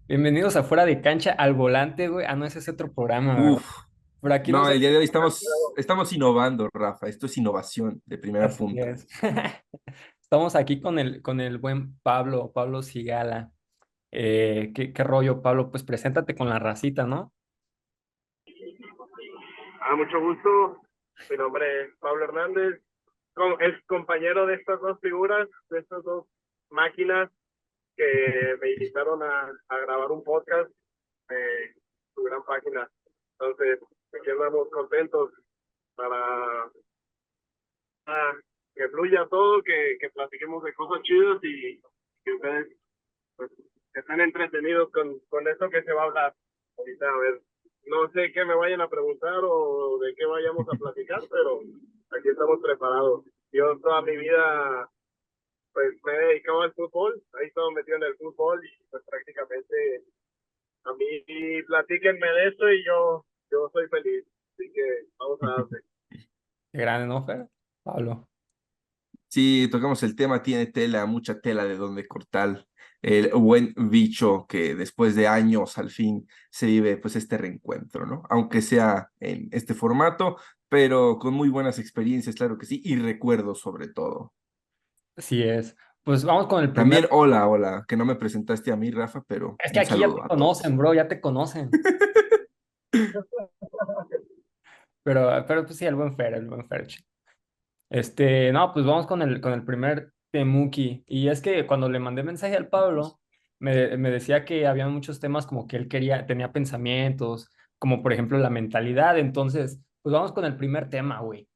Bienvenidos a Fuera de Cancha al Volante, güey. Ah, no, ese es otro programa, ¿verdad? Uf, Por aquí no, nos... el día de hoy estamos innovando, Rafa. Esto es innovación de primera Así punta. es. Estamos aquí con el buen Pablo Cigala. ¿Qué rollo, Pablo? Pues preséntate con la racita, ¿no? Mucho gusto. Mi nombre es Pablo Hernández, ex compañero de estas dos figuras, de estas dos máquinas que me invitaron a grabar un podcast de su gran página. Entonces, aquí andamos contentos para que fluya todo, que platiquemos de cosas chidas y que ustedes pues, estén entretenidos con esto que se va a hablar. Ahorita, a ver, no sé qué me vayan a preguntar o de qué vayamos a platicar, pero aquí estamos preparados. Yo toda mi vida pues me he dedicado al fútbol, ahí he estado metido en el fútbol y pues prácticamente a mí platíquenme de esto y yo soy feliz. Así que vamos a darle. Qué grande, ¿no, Fer? Pablo. Sí, tocamos el tema, tiene tela, mucha tela de donde cortar. El buen bicho que después de años al fin se vive pues este reencuentro, ¿no? Aunque sea en este formato, pero con muy buenas experiencias, claro que sí, y recuerdos sobre todo. Así es. Pues vamos con el primer... También hola, que no me presentaste a mí, Rafa, pero Es que un aquí ya te saludo a conocen, todos. bro, ya te conocen. Pero pues sí, el buen Fer. No, pues vamos con el primer Temuki. Y es que cuando le mandé mensaje al Pablo, me decía que había muchos temas como que él tenía pensamientos, como por ejemplo la mentalidad. Entonces, pues vamos con el primer tema, güey.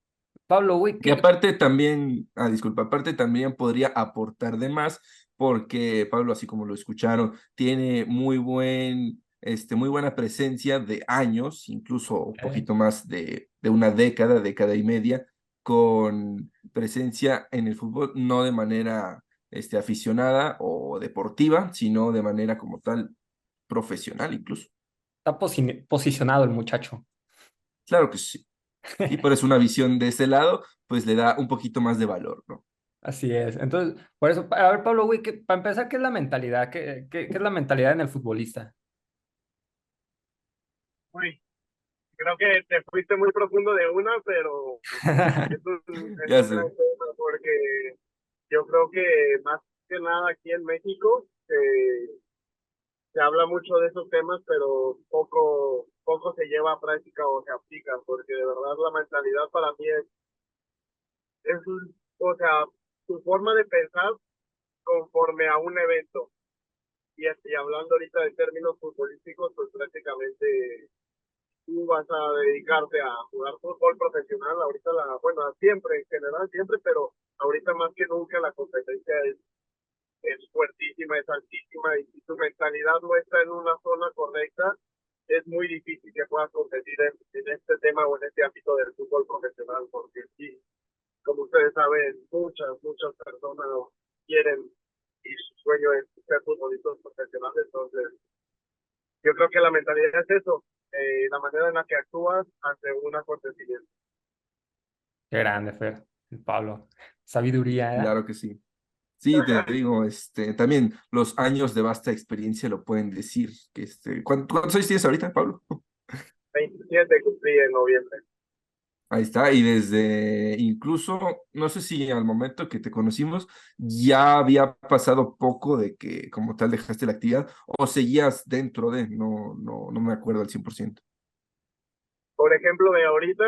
Pablo, güey, Y aparte también, disculpa, aparte también podría aportar de más, porque Pablo, así como lo escucharon, tiene muy buena presencia de años, incluso un poquito más de una década, década y media, con presencia en el fútbol, no de manera aficionada o deportiva, sino de manera como tal profesional incluso. está posicionado el muchacho. Claro que sí. Y por eso una visión de ese lado, pues le da un poquito más de valor, ¿no? Así es. Entonces, por eso, a ver, Pablo, güey, para empezar, ¿qué es la mentalidad? ¿Qué es la mentalidad en el futbolista? Uy, creo que te fuiste muy profundo de una, pero es Ya un gran sé. tema porque yo creo que más que nada aquí en México se habla mucho de esos temas, pero poco se lleva a práctica o se aplica, porque de verdad la mentalidad para mí o sea, tu forma de pensar conforme a un evento. Y hablando ahorita de términos futbolísticos, pues prácticamente tú vas a dedicarte a jugar fútbol profesional, ahorita bueno, siempre, en general, siempre, pero ahorita más que nunca la competencia es fuertísima, es altísima, y si tu mentalidad no está en una zona correcta, es muy difícil que puedas competir en este tema o en este ámbito del fútbol profesional, porque sí, como ustedes saben, muchas personas quieren y su sueño es ser futbolistas profesionales, entonces yo creo que la mentalidad es eso, la manera en la que actúas ante un acontecimiento. Qué grande, Fer, el Pablo. Sabiduría, ¿eh? Claro que sí. Sí, te digo, también los años de vasta experiencia lo pueden decir. ¿Cuántos años tienes ahorita, Pablo? 27 cumplí en noviembre. Ahí está, y desde incluso, no sé si al momento que te conocimos ya había pasado poco de que como tal dejaste la actividad o seguías dentro de, no me acuerdo al 100%. Por ejemplo, de ahorita,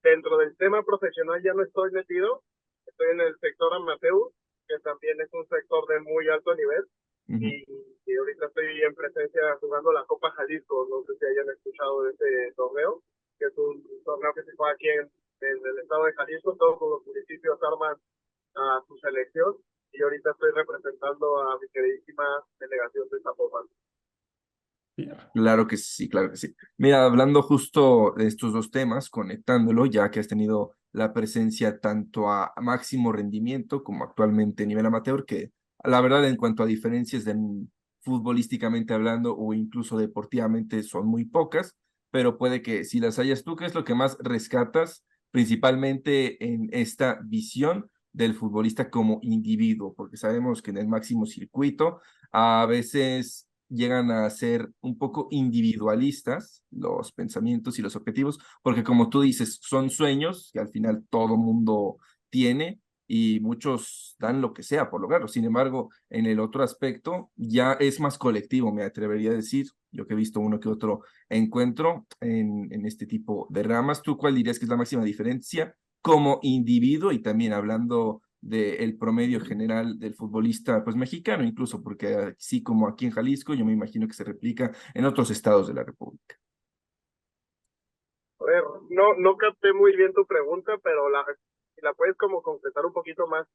dentro del tema profesional ya no estoy metido, estoy en el sector amateur, que también es un sector de muy alto nivel, Ujú. y, y ahorita estoy en presencia jugando la Copa Jalisco, no sé si hayan escuchado de ese torneo, que es un torneo que se juega aquí en el estado de Jalisco, todos los municipios arman a su selección, y ahorita estoy representando a mi queridísima delegación de Zapopan. Claro que sí, claro que sí. Mira, hablando justo de estos dos temas, conectándolo, ya que has tenido la presencia tanto a máximo rendimiento como actualmente a nivel amateur, que la verdad en cuanto a diferencias de futbolísticamente hablando o incluso deportivamente son muy pocas, pero puede que si las hayas tú, ¿qué es lo que más rescatas principalmente en esta visión del futbolista como individuo? Porque sabemos que en el máximo circuito a veces llegan a ser un poco individualistas los pensamientos y los objetivos, porque como tú dices, son sueños que al final todo mundo tiene y muchos dan lo que sea por lograrlo. Sin embargo, en el otro aspecto ya es más colectivo, me atrevería a decir, yo que he visto uno que otro encuentro en este tipo de ramas. ¿Tú cuál dirías que es la máxima diferencia como individuo y también hablando del promedio general del futbolista pues mexicano, incluso porque así como aquí en Jalisco, yo me imagino que se replica en otros estados de la República? A ver, no capté muy bien tu pregunta, pero si la puedes como concretar un poquito más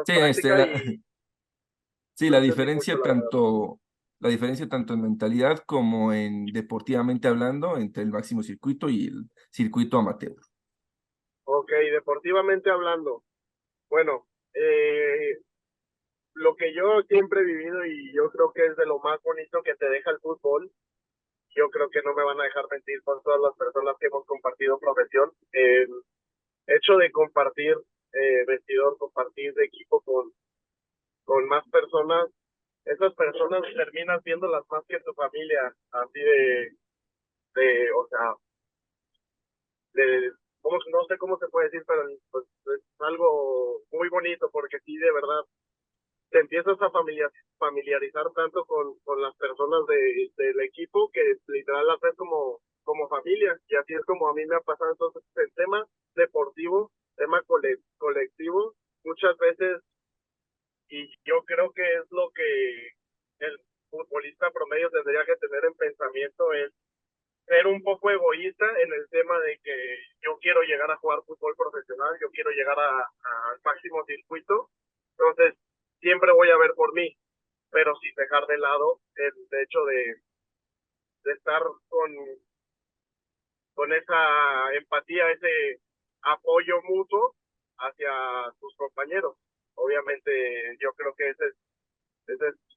Sí, práctica y sí, no entendí mucho, la verdad. la diferencia tanto en mentalidad como en deportivamente hablando entre el máximo circuito y el circuito amateur. Ok, deportivamente hablando, bueno, lo que yo siempre he vivido y yo creo que es de lo más bonito que te deja el fútbol, yo creo que no me van a dejar mentir con todas las personas que hemos compartido profesión, el hecho de compartir vestidor, compartir de equipo con más personas, esas personas terminan siendo las más que tu familia, así o sea, de, no sé cómo se puede decir, pero pues, es algo muy bonito porque sí, de verdad, te empiezas a familiarizar tanto con las personas del equipo que literal las ves como familia, y así es como a mí me ha pasado. Entonces el tema deportivo, tema colectivo, muchas veces, y yo creo que es lo que el futbolista promedio tendría que tener en pensamiento, es ser un poco egoísta en el tema de que yo quiero llegar a jugar fútbol profesional, yo quiero llegar al máximo circuito, entonces siempre voy a ver por mí, pero sin dejar de lado el hecho de estar con esa empatía, ese apoyo mutuo hacia tus compañeros. Obviamente yo creo que esa es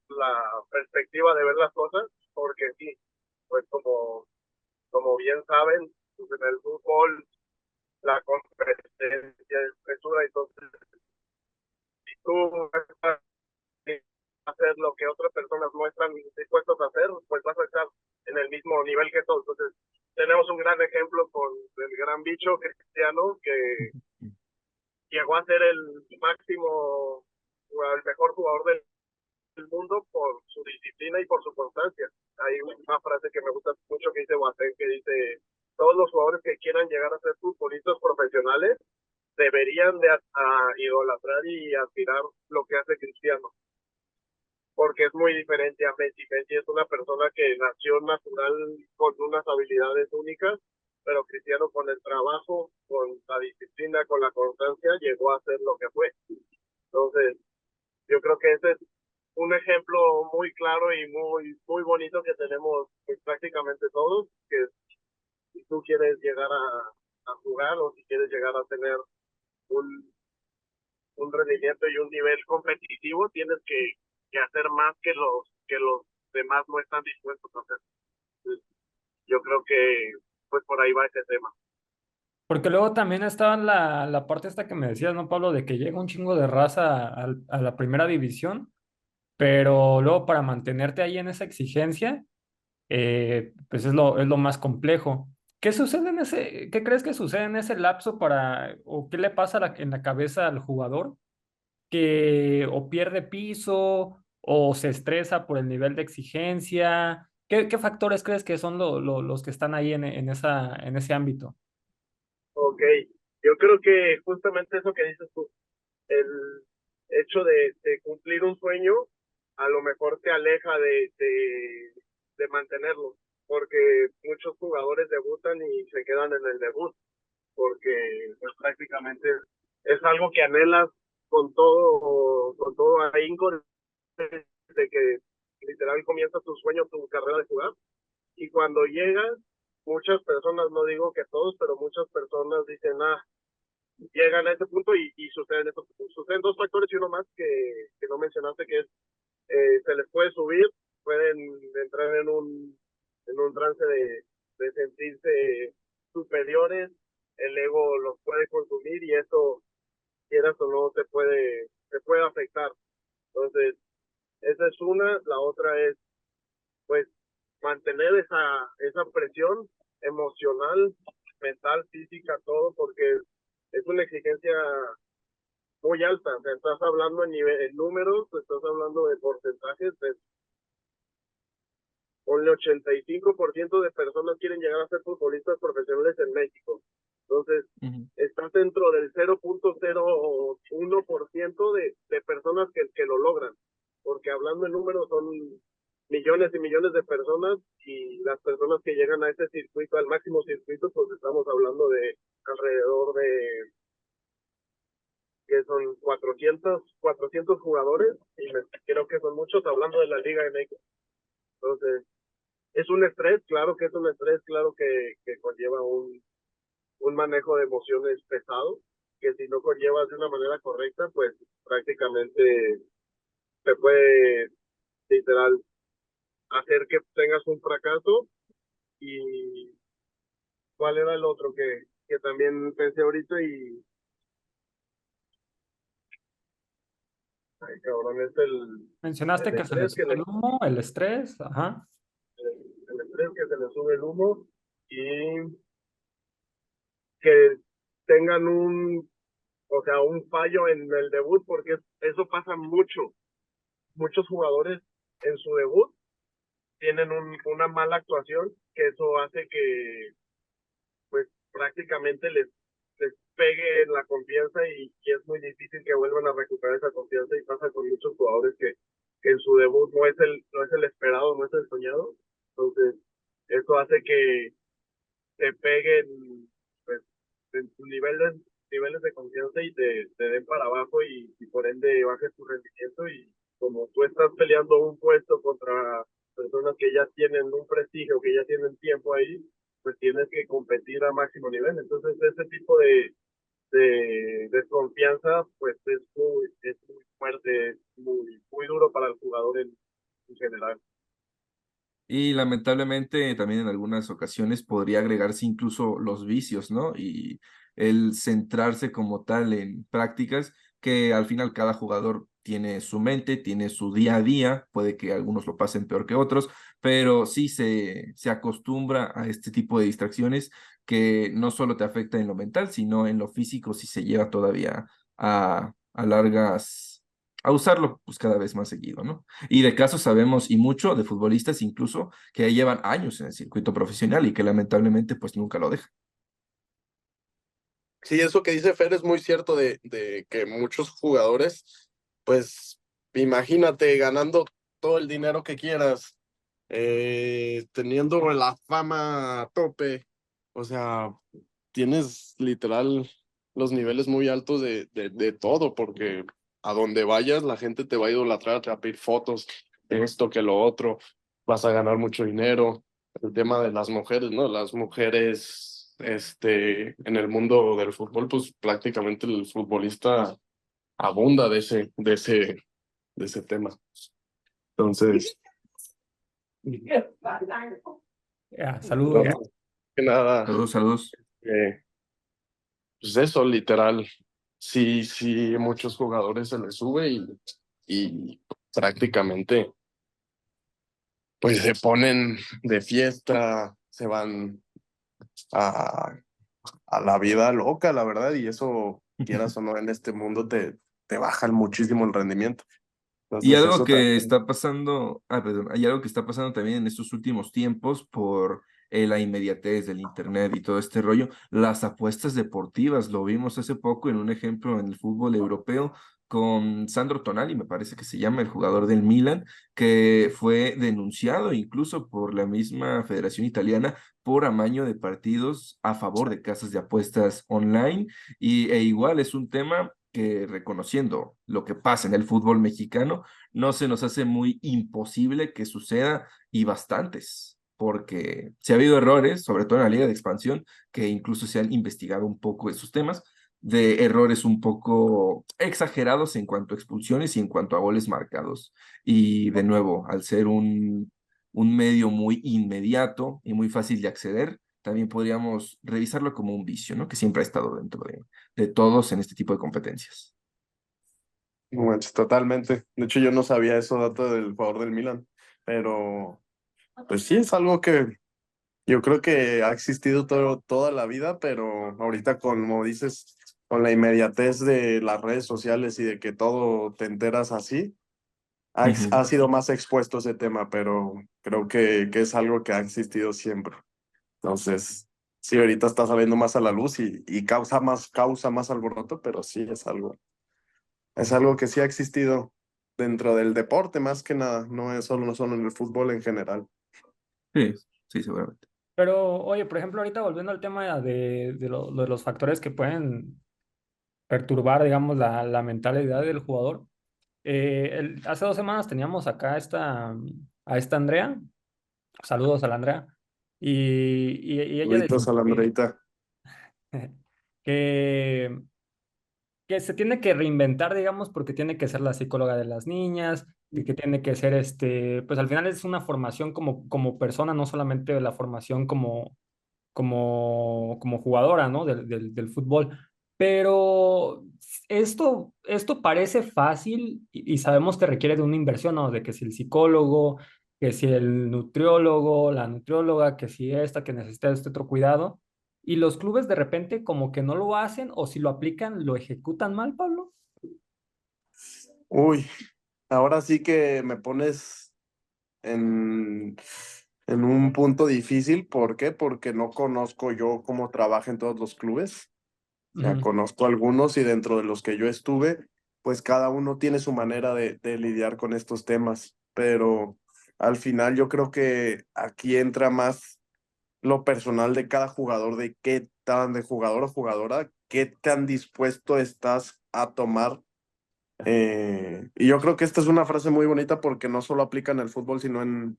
la perspectiva de ver las cosas, porque sí, pues como bien saben, pues en el fútbol la competencia es presura, entonces si tú vas a hacer lo que otras personas no están dispuestos a hacer, pues vas a estar en el mismo nivel que todos. Entonces tenemos un gran ejemplo con el gran bicho Cristiano, que llegó a ser el máximo, el mejor jugador del mundo por su disciplina y por su constancia. Hay una frase que me gusta mucho que dice Boateng, que dice: todos los jugadores que quieran llegar a ser futbolistas profesionales deberían de idolatrar y admirar lo que hace Cristiano, porque es muy diferente a Messi. Messi es una persona que nació natural con unas habilidades únicas, pero Cristiano, con el trabajo, con la disciplina, con la constancia, llegó a ser lo que fue. Entonces, yo creo que ese es un ejemplo muy claro y muy bonito que tenemos, pues, prácticamente todos, que si tú quieres llegar a jugar, o si quieres llegar a tener un, un rendimiento y un nivel competitivo, tienes que hacer más que los demás no están dispuestos a hacer. Entonces, yo creo que pues por ahí va ese tema. Porque luego también estaba la parte esta que me decías, ¿no, Pablo? De que llega un chingo de raza a la primera división, pero luego para mantenerte ahí en esa exigencia, pues es lo más complejo. ¿Qué sucede en ese, qué crees que sucede en ese lapso o qué le pasa en la cabeza al jugador que o pierde piso o se estresa por el nivel de exigencia? ¿Qué factores crees que son los que están ahí en ese ámbito? Ok, yo creo que justamente eso que dices tú, el hecho de cumplir un sueño, a lo mejor te aleja de mantenerlo, porque muchos jugadores debutan y se quedan en el debut, porque pues prácticamente es algo que anhelas con todo ahínco, de que literal comienza tu sueño, tu carrera de jugar, y cuando llegas, muchas personas, no digo que todos, pero muchas personas dicen: llegan a ese punto y suceden dos factores y uno más que no mencionaste, que es, se les puede subir, pueden entrar en un trance de sentirse superiores, el ego los puede consumir y eso, quieras o no, te puede afectar. Entonces, Esa es una. La otra es, pues, mantener esa presión emocional, mental, física, todo, porque es una exigencia muy alta. O sea, estás hablando en números, estás hablando de porcentajes, ponle 85% de personas quieren llegar a ser futbolistas profesionales en México. Entonces, estás dentro del 0.01% de personas que lo logran, porque hablando en números son millones y millones de personas, y las personas que llegan a ese circuito, al máximo circuito, pues estamos hablando de alrededor de que son 400 jugadores, y creo que son muchos hablando de la Liga MX. Entonces, es un estrés, claro que es un estrés, claro que conlleva un manejo de emociones pesado, que si no conllevas de una manera correcta, pues prácticamente te puede literal hacer que tengas un fracaso. ¿Y cuál era el otro que también pensé ahorita? Ay, cabrón, es Mencionaste el que se le estrés sube el humo, el estrés, ajá. el estrés que se le sube el humo, y que tengan o sea, un fallo en el debut, porque eso pasa mucho. Muchos jugadores en su debut tienen una mala actuación, que eso hace que, pues, prácticamente les pegue en la confianza, y es muy difícil que vuelvan a recuperar esa confianza, y pasa con muchos jugadores que en su debut no es el esperado, no es el soñado. Entonces, eso hace que te peguen, pues, en tus niveles de confianza, y te den para abajo, y por ende bajes tu rendimiento. Y como tú estás peleando un puesto contra personas que ya tienen un prestigio, que ya tienen tiempo ahí, pues tienes que competir a máximo nivel. Entonces ese tipo de desconfianza, pues es muy fuerte, es muy duro para el jugador en general. Y lamentablemente también en algunas ocasiones podría agregarse incluso los vicios, ¿no? Y el centrarse como tal en prácticas que al final cada jugador tiene su mente, tiene su día a día, puede que algunos lo pasen peor que otros, pero sí se acostumbra a este tipo de distracciones que no solo te afecta en lo mental, sino en lo físico si se lleva todavía a largas, a usarlo pues cada vez más seguido, ¿no? Y de casos sabemos y mucho de futbolistas incluso que llevan años en el circuito profesional y que lamentablemente pues nunca lo dejan. Sí, eso que dice Fer es muy cierto de que muchos jugadores, pues imagínate ganando todo el dinero que quieras, teniendo la fama a tope, o sea, tienes literal los niveles muy altos de todo, porque a donde vayas la gente te va a idolatrar, te va a pedir fotos, esto que lo otro, vas a ganar mucho dinero. El tema de las mujeres, ¿no? Las mujeres, en el mundo del fútbol, pues prácticamente el futbolista abunda de ese tema. Entonces, Saludos. que nada, Saludos, saludos. pues eso, literal, sí, sí, muchos jugadores se les sube y prácticamente, pues se ponen de fiesta, se van a, a la vida loca, la verdad, y eso, quieras o no, en este mundo te bajan muchísimo el rendimiento. Y Entonces, algo eso que también. está pasando, perdón, hay algo que está pasando también en estos últimos tiempos por la inmediatez del internet y todo este rollo, las apuestas deportivas, lo vimos hace poco en un ejemplo en el fútbol europeo con Sandro Tonali, me parece que se llama el jugador del Milan, que fue denunciado incluso por la misma Federación Italiana por amaño de partidos a favor de casas de apuestas online e igual es un tema que reconociendo lo que pasa en el fútbol mexicano, no se nos hace muy imposible que suceda y bastantes, porque si ha habido errores, sobre todo en la Liga de Expansión, que incluso se han investigado un poco esos temas, de errores un poco exagerados en cuanto a expulsiones y en cuanto a goles marcados. Y de nuevo, al ser un medio muy inmediato y muy fácil de acceder, también podríamos revisarlo como un vicio, ¿no? Que siempre ha estado dentro de todos en este tipo de competencias. No manches, totalmente. De hecho, yo no sabía eso dato del jugador del Milan, pero pues sí, es algo que yo creo que ha existido toda la vida, pero ahorita, como dices, con la inmediatez de las redes sociales y de que todo te enteras así, Ujú. ha sido más expuesto ese tema, pero creo que es algo que ha existido siempre. Entonces, sí, ahorita está saliendo más a la luz y causa más alboroto, pero sí es algo que sí ha existido dentro del deporte más que nada, no solo en el fútbol en general. Sí, sí, seguramente. Pero, oye, por ejemplo, ahorita volviendo al tema lo de los factores que pueden perturbar, digamos, la mentalidad del jugador. Hace 2 semanas teníamos acá a esta Andrea, saludos a la Andrea, y ella decía Saluditos a la que, Andreita. que, que se tiene que reinventar, digamos, porque tiene que ser la psicóloga de las niñas, y que tiene que ser, pues al final es una formación como persona, no solamente la formación como jugadora, ¿no? Del fútbol. Pero esto parece fácil y sabemos que requiere de una inversión, ¿no? De que si el psicólogo, que si el nutriólogo, la nutrióloga, que si esta, que necesita este otro cuidado. Y los clubes de repente como que no lo hacen o si lo aplican, lo ejecutan mal, Pablo. Uy, ahora sí que me pones en, en un punto difícil. ¿Por qué? Porque no conozco yo cómo trabaja en todos los clubes. O sea, Ujú. conozco algunos y dentro de los que yo estuve, pues cada uno tiene su manera de lidiar con estos temas. Pero al final yo creo que aquí entra más lo personal de cada jugador, de qué tan de jugador o jugadora, qué tan dispuesto estás a tomar. Y yo creo que esta es una frase muy bonita porque no solo aplica en el fútbol, sino en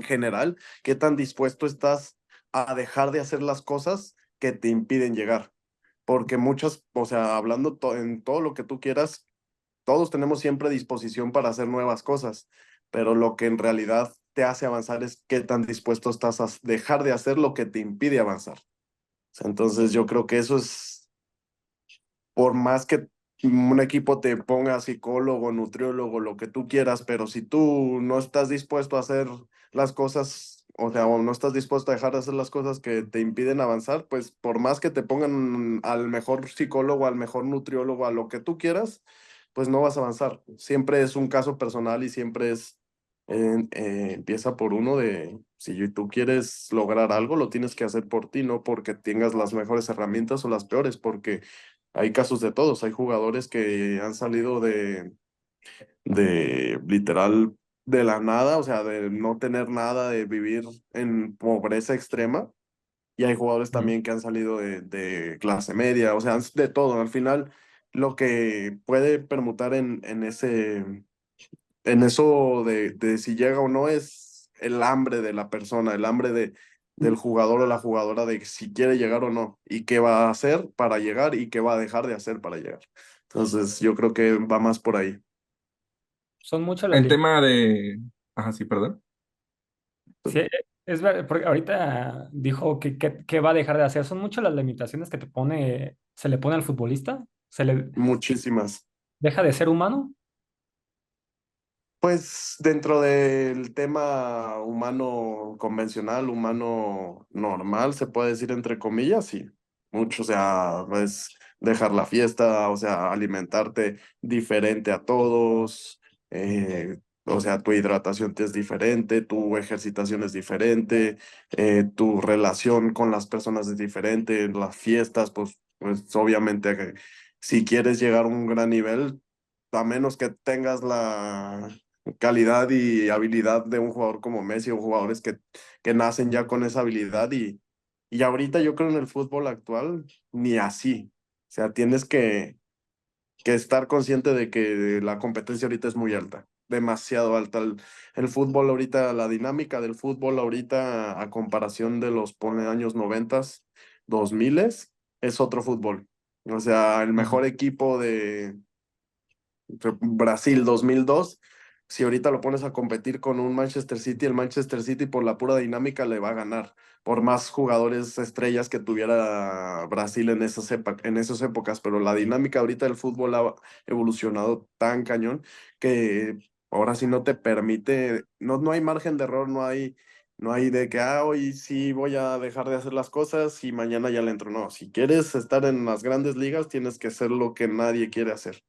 general, qué tan dispuesto estás a dejar de hacer las cosas que te impiden llegar. Porque muchas, o sea, hablando en todo lo que tú quieras, todos tenemos siempre disposición para hacer nuevas cosas, pero lo que en realidad te hace avanzar es qué tan dispuesto estás a dejar de hacer lo que te impide avanzar. O sea, entonces yo creo que eso es, por más que un equipo te ponga psicólogo, nutriólogo, lo que tú quieras, pero si tú no estás dispuesto a hacer las cosas, o sea, o no estás dispuesto a dejar de hacer las cosas que te impiden avanzar, pues por más que te pongan al mejor psicólogo, al mejor nutriólogo, a lo que tú quieras, pues no vas a avanzar. Siempre es un caso personal y siempre es, empieza por uno de, si tú quieres lograr algo, lo tienes que hacer por ti, no porque tengas las mejores herramientas o las peores, porque hay casos de todos, hay jugadores que han salido de literal de la nada, o sea, de no tener nada, de vivir en pobreza extrema, y hay jugadores Ujú. también que han salido de clase media, o sea, de todo. Al final, lo que puede permutar en eso de si llega o no es el hambre de la persona, el hambre del jugador o la jugadora de si quiere llegar o no, y qué va a hacer para llegar y qué va a dejar de hacer para llegar. Entonces, yo creo que va más por ahí. Son muchas las El tema de... Ajá, sí, perdón. Sí, es verdad, porque ahorita dijo que va a dejar de hacer. Son muchas las limitaciones que se le pone al futbolista. Se le Muchísimas. deja de ser humano. Pues dentro del tema humano convencional, humano normal, se puede decir entre comillas, sí. Mucho, o sea, pues dejar la fiesta, o sea, alimentarte diferente a todos, o sea, tu hidratación te es diferente, tu ejercitación es diferente, tu relación con las personas es diferente, las fiestas, pues obviamente si quieres llegar a un gran nivel, a menos que tengas la calidad y habilidad de un jugador como Messi o jugadores que nacen ya con esa habilidad y ahorita yo creo en el fútbol actual ni así. O sea, tienes que estar consciente de que la competencia ahorita es muy alta, demasiado alta. El fútbol ahorita, la dinámica del fútbol ahorita a comparación de los pone años 90, 2000 es otro fútbol. O sea, el Ujú. mejor equipo de Brasil 2002 si ahorita lo pones a competir con un Manchester City, el Manchester City por la pura dinámica le va a ganar, por más jugadores estrellas que tuviera Brasil en esas épocas, pero la dinámica ahorita del fútbol ha evolucionado tan cañón que ahora sí no te permite, no hay margen de error, no hay de que, hoy sí voy a dejar de hacer las cosas y mañana ya le entro. No, si quieres estar en las grandes ligas, tienes que hacer lo que nadie quiere hacer.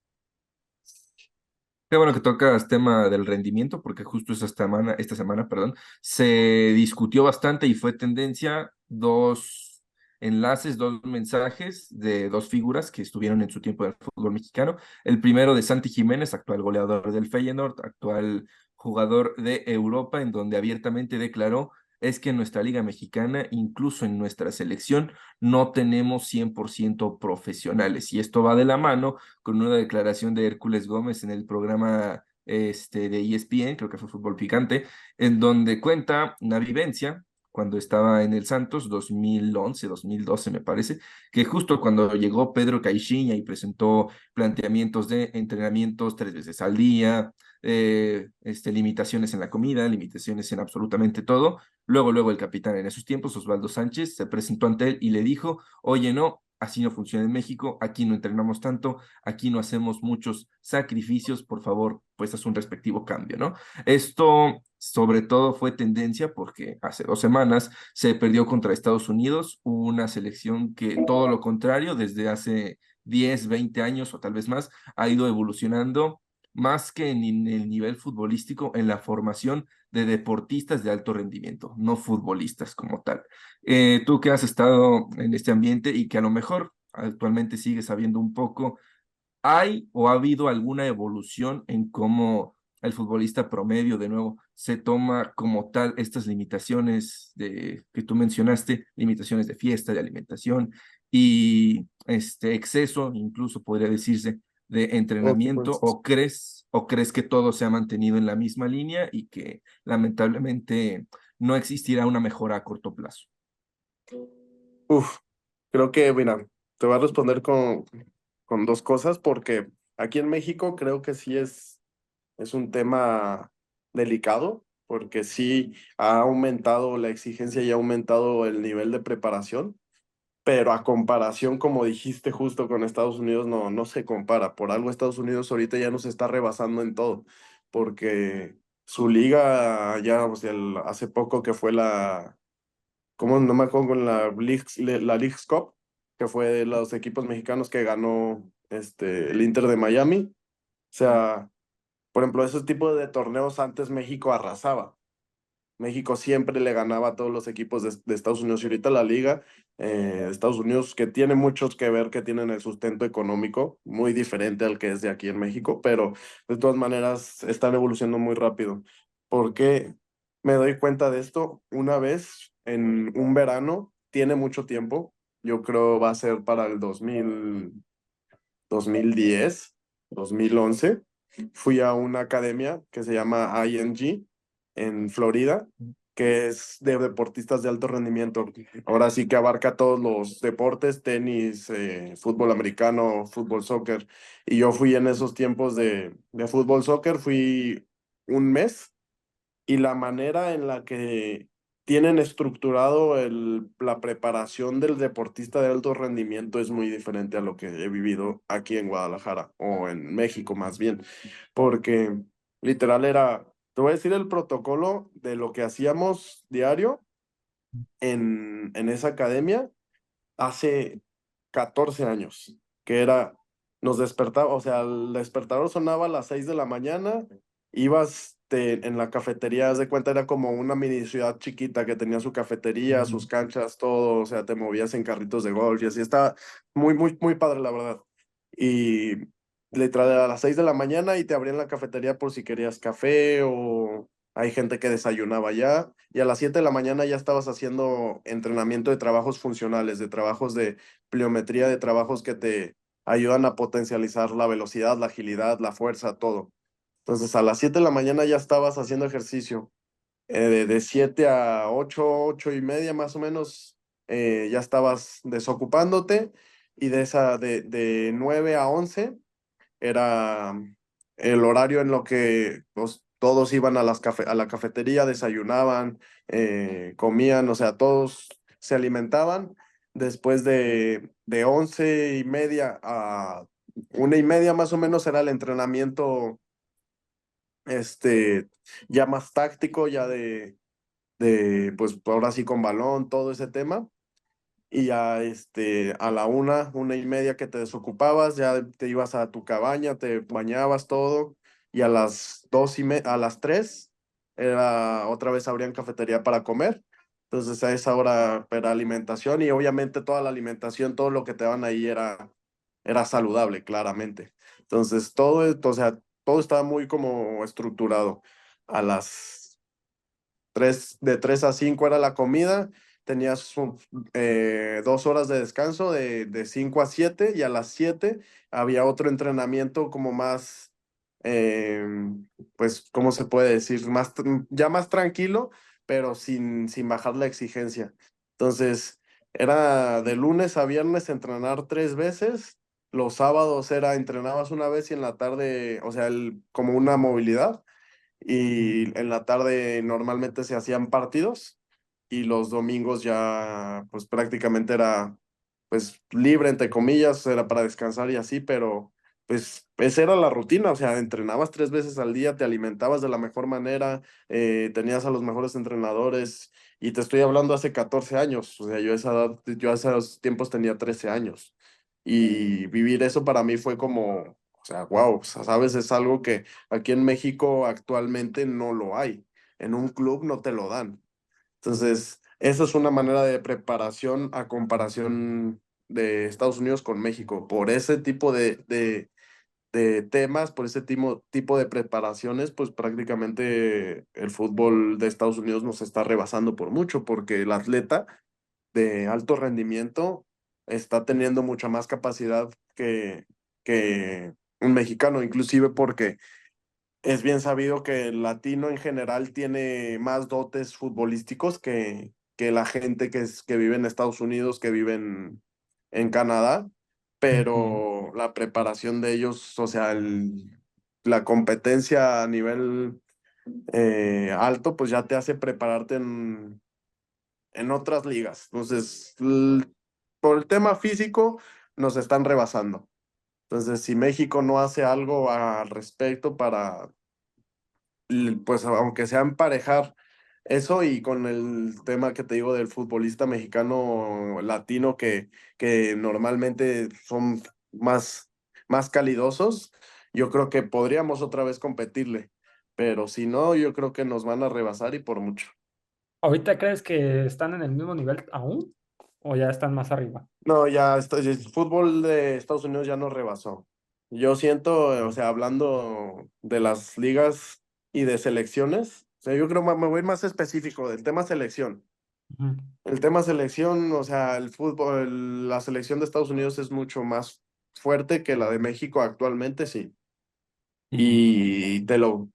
Qué bueno que tocas tema del rendimiento, porque justo esta semana, perdón, se discutió bastante y fue tendencia dos enlaces, dos mensajes de dos figuras que estuvieron en su tiempo del fútbol mexicano. El primero de Santi Jiménez, actual goleador del Feyenoord, actual jugador de Europa, en donde abiertamente declaró: es que en nuestra liga mexicana, incluso en nuestra selección, no tenemos 100% profesionales. Y esto va de la mano con una declaración de Hércules Gómez en el programa de ESPN, creo que fue Fútbol Picante, en donde cuenta una vivencia cuando estaba en el Santos, 2011, 2012 me parece, que justo cuando llegó Pedro Caixinha y presentó planteamientos de entrenamientos 3 veces al día, limitaciones en la comida, limitaciones en absolutamente todo. Luego el capitán en esos tiempos, Osvaldo Sánchez, se presentó ante él y le dijo: oye, no, así no funciona en México, aquí no entrenamos tanto, aquí no hacemos muchos sacrificios, por favor, pues haz un respectivo cambio, ¿no? Esto sobre todo fue tendencia porque hace 2 semanas se perdió contra Estados Unidos, una selección que todo lo contrario, desde hace 10, 20 años o tal vez más, ha ido evolucionando más que en el nivel futbolístico, en la formación de deportistas de alto rendimiento, no futbolistas como tal. Tú que has estado en este ambiente y que a lo mejor actualmente sigues sabiendo un poco, ¿hay o ha habido alguna evolución en cómo el futbolista promedio, de nuevo, se toma como tal estas limitaciones que tú mencionaste, limitaciones de fiesta, de alimentación y este exceso, incluso podría decirse, de entrenamiento? ¿O crees que todo se ha mantenido en la misma línea y que lamentablemente no existirá una mejora a corto plazo? Uf, creo que, mira, te voy a responder con dos cosas, porque aquí en México creo que sí es un tema delicado, porque sí ha aumentado la exigencia y ha aumentado el nivel de preparación, pero a comparación, como dijiste justo con Estados Unidos, no se compara. Por algo Estados Unidos ahorita ya nos está rebasando en todo, porque su liga ya, o sea, hace poco que fue ¿cómo no me acuerdo con la Leagues Cup, que fue de los equipos mexicanos que ganó el Inter de Miami? O sea, por ejemplo, esos tipos de torneos antes México arrasaba. México siempre le ganaba a todos los equipos de Estados Unidos, y ahorita la liga de Estados Unidos, que tiene muchos que ver, que tienen el sustento económico muy diferente al que es de aquí en México, pero de todas maneras están evolucionando muy rápido. ¿Por qué me doy cuenta de esto? Una vez en un verano, tiene mucho tiempo, yo creo va a ser para el 2010, 2011, fui a una academia que se llama ING en Florida, que es de deportistas de alto rendimiento. Ahora sí que abarca todos los deportes: tenis, fútbol americano, fútbol, soccer. Y yo fui en esos tiempos de fútbol, soccer, fui un mes, y la manera en la que tienen estructurado la preparación del deportista de alto rendimiento es muy diferente a lo que he vivido aquí en Guadalajara, o en México más bien, porque literal te voy a decir el protocolo de lo que hacíamos diario en esa academia hace 14 años, que era, nos despertaba, o sea, el despertador sonaba a las 6 de la mañana, ibas en la cafetería, haz de cuenta, era como una mini ciudad chiquita que tenía su cafetería, sus Ujú. canchas, todo, o sea, te movías en carritos de golf y así, está muy, muy, muy padre, la verdad. Y literal a las 6 de la mañana y te abrían la cafetería por si querías café, o hay gente que desayunaba ya, y a las 7 de la mañana ya estabas haciendo entrenamiento de trabajos funcionales, de trabajos de pliometría, de trabajos que te ayudan a potencializar la velocidad, la agilidad, la fuerza, todo. Entonces a las 7 de la mañana ya estabas haciendo ejercicio. De 7 a 8, 8:30 más o menos, ya estabas desocupándote, y de 9 a 11 era el horario en lo que, pues, todos iban a a la cafetería, desayunaban, comían, o sea, todos se alimentaban. Después de 11:30 a 1:30 más o menos era el entrenamiento, ya más táctico, ya pues ahora sí con balón, todo ese tema. Y ya a la 1:30 que te desocupabas, ya te ibas a tu cabaña, te bañabas todo, y a las 2:30, a las 3, otra vez abrían cafetería para comer. Entonces a esa hora era alimentación, y obviamente toda la alimentación, todo lo que te daban ahí era saludable, claramente. Entonces todo esto, o sea, todo estaba muy como estructurado. A las 3, de 3 a 5 era la comida, tenías 2 horas de descanso de 5 a 7, y a las 7 había otro entrenamiento como más, eh, pues, ¿cómo se puede decir? Ya más tranquilo, pero sin bajar la exigencia. Entonces, era de lunes a viernes entrenar 3 veces. Los sábados entrenabas una vez, y en la tarde, o sea, como una movilidad, y en la tarde normalmente se hacían partidos, y los domingos ya pues prácticamente era pues libre entre comillas, era para descansar y así, pero pues esa era la rutina, o sea, entrenabas 3 veces al día, te alimentabas de la mejor manera, tenías a los mejores entrenadores, y te estoy hablando hace 14 años, o sea, yo a esos tiempos tenía 13 años, y vivir eso para mí fue como, o sea, wow, o sea, sabes, es algo que aquí en México actualmente no lo hay. En un club no te lo dan. Entonces, eso es una manera de preparación a comparación de Estados Unidos con México. Por ese tipo de temas, por ese tipo de preparaciones, pues prácticamente el fútbol de Estados Unidos nos está rebasando por mucho, porque el atleta de alto rendimiento está teniendo mucha más capacidad que un mexicano, inclusive porque es bien sabido que el latino en general tiene más dotes futbolísticos que la gente que vive en Estados Unidos, que vive en Canadá, Ujú. pero la preparación de ellos, o sea, la competencia a nivel alto, pues ya te hace prepararte en otras ligas. Entonces, por el tema físico, nos están rebasando. Entonces, si México no hace algo al respecto para pues aunque sea emparejar eso, y con el tema que te digo del futbolista mexicano latino que normalmente son más calidosos, yo creo que podríamos otra vez competirle, pero si no, yo creo que nos van a rebasar, y por mucho. ¿Ahorita crees que están en el mismo nivel aún? ¿O ya están más arriba? No, ya el fútbol de Estados Unidos ya nos rebasó. Yo siento, o sea, hablando de las ligas y de selecciones, o sea, yo creo me voy a ir más específico del tema selección. Ujú. El tema selección, o sea, el fútbol, la selección de Estados Unidos es mucho más fuerte que la de México actualmente, sí. Y te lo